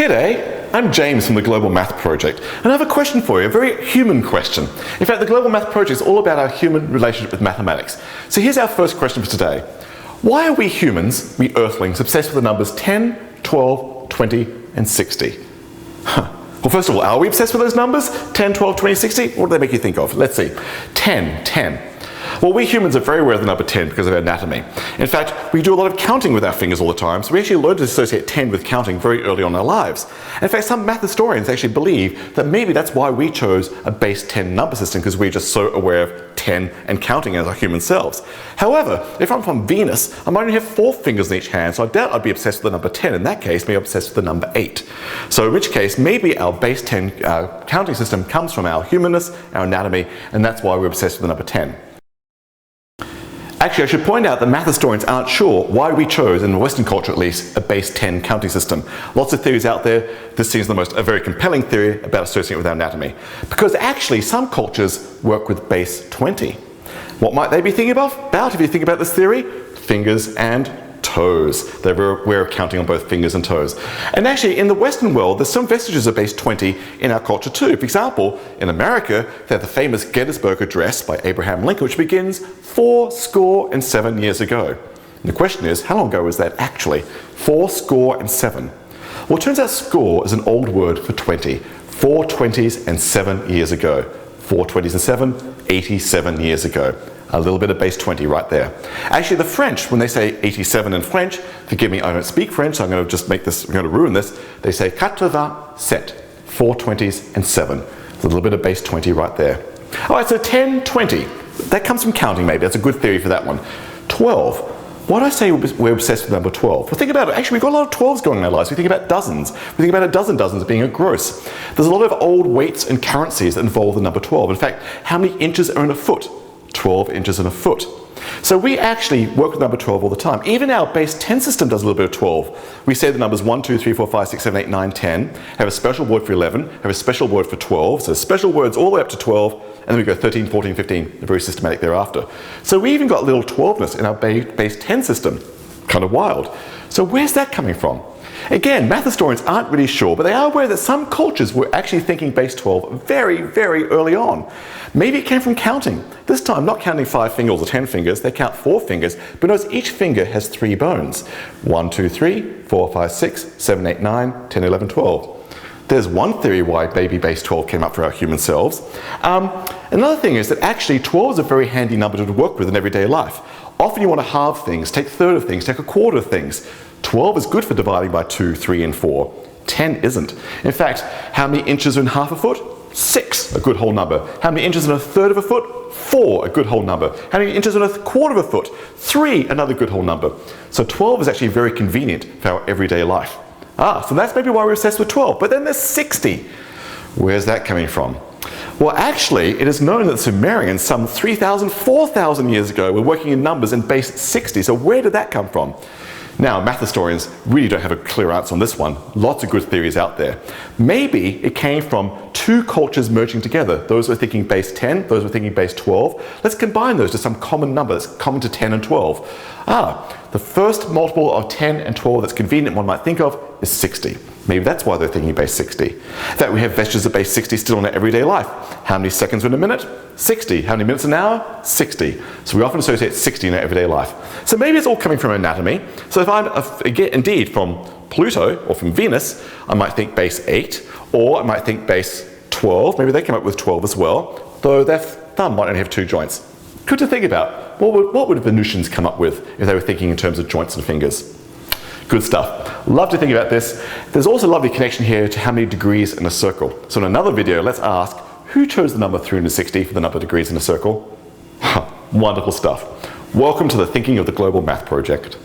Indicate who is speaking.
Speaker 1: G'day, I'm James from the Global Math Project, and I have a question for you, a very human question. In fact, the Global Math Project is all about our human relationship with mathematics. So here's our first question for today. Why are we humans, we Earthlings, obsessed with the numbers 10, 12, 20, and 60? Well, first of all, are we obsessed with those numbers? 10, 12, 20, 60? What do they make you think of? Let's see. 10. Well, we humans are very aware of the number 10 because of our anatomy. In fact, we do a lot of counting with our fingers all the time, so we actually learn to associate 10 with counting very early on in our lives. In fact, some math historians actually believe that maybe that's why we chose a base 10 number system, because we're just so aware of 10 and counting as our human selves. However, if I'm from Venus, I might only have 4 fingers in each hand, so I doubt I'd be obsessed with the number 10. In that case, maybe I'm obsessed with the number 8. So in which case, maybe our base 10 counting system comes from our humanness, our anatomy, and that's why we're obsessed with the number 10. Actually, I should point out that math historians aren't sure why we chose, in the Western culture at least, a base 10 counting system. Lots of theories out there. This seems a very compelling theory about associating it with our anatomy. Because actually, some cultures work with base 20. What might they be thinking about if you think about this theory? Fingers and toes. They're very aware of counting on both fingers and toes. And actually, in the Western world, there's some vestiges of base 20 in our culture too. For example, in America, they have the famous Gettysburg Address by Abraham Lincoln, which begins 407 years ago. And the question is, how long ago was that actually? 407. Well, it turns out score is an old word for 20. 4 20s and 7 years ago. 4 20s and 7, 87 years ago. A little bit of base 20 right there. Actually, the French, when they say 87 in French, forgive me, I don't speak French, so I'm going to ruin this. They say 87, 4 20s and 7. There's a little bit of base 20 right there. All right, so 10, 20. That comes from counting maybe. That's a good theory for that one. 12. Why do I say we're obsessed with number 12? Well, think about it. Actually, we've got a lot of 12s going in our lives. We think about dozens. We think about a dozen dozens being a gross. There's a lot of old weights and currencies that involve the number 12. In fact, how many inches are in a foot? 12 inches in a foot. So we actually work with number 12 all the time. Even our base 10 system does a little bit of 12. We say the numbers 1, 2, 3, 4, 5, 6, 7, 8, 9, 10, have a special word for 11, have a special word for 12, so special words all the way up to 12, and then we go 13, 14, 15, very systematic thereafter. So we even got a little 12ness in our base 10 system. Kind of wild. So where's that coming from? Again, math historians aren't really sure, but they are aware that some cultures were actually thinking base 12 very, very early on. Maybe it came from counting. This time, not counting 5 fingers or 10 fingers, they count 4 fingers, but notice each finger has 3 bones. 1, 2, 3, 4, 5, 6, 7, 8, 9, 10, 11, 12. There's one theory why baby base 12 came up for our human selves. Another thing is that actually 12 is a very handy number to work with in everyday life. Often you want to halve things, take a third of things, take a quarter of things. 12 is good for dividing by 2, 3, and 4. 10 isn't. In fact, how many inches are in half a foot? 6, a good whole number. How many inches in a third of a foot? 4, a good whole number. How many inches in a quarter of a foot? 3, another good whole number. So 12 is actually very convenient for our everyday life. So that's maybe why we're obsessed with 12. But then there's 60. Where's that coming from? Well, actually, it is known that the Sumerians, some 3,000, 4,000 years ago, were working in numbers in base 60. So where did that come from? Now, math historians really don't have a clear answer on this one. Lots of good theories out there. Maybe it came from 2 cultures merging together. Those who are thinking base 10, those who are thinking base 12. Let's combine those to some common number that's common to 10 and 12. The first multiple of 10 and 12 that's convenient one might think of is 60. Maybe that's why they're thinking base 60. In fact, we have vestiges of base 60 still in our everyday life. How many seconds are in a minute? 60. How many minutes an hour? 60. So we often associate 60 in our everyday life. So maybe it's all coming from anatomy. So if I'm indeed from Pluto or from Venus, I might think base 8, or I might think base 12. Maybe they came up with 12 as well, though their thumb might only have 2 joints. Good to think about. What would Venusians come up with if they were thinking in terms of joints and fingers? Good stuff. Love to think about this. There's also a lovely connection here to how many degrees in a circle. So in another video, let's ask, who chose the number 360 for the number of degrees in a circle? Wonderful stuff. Welcome to the Thinking of the Global Math Project.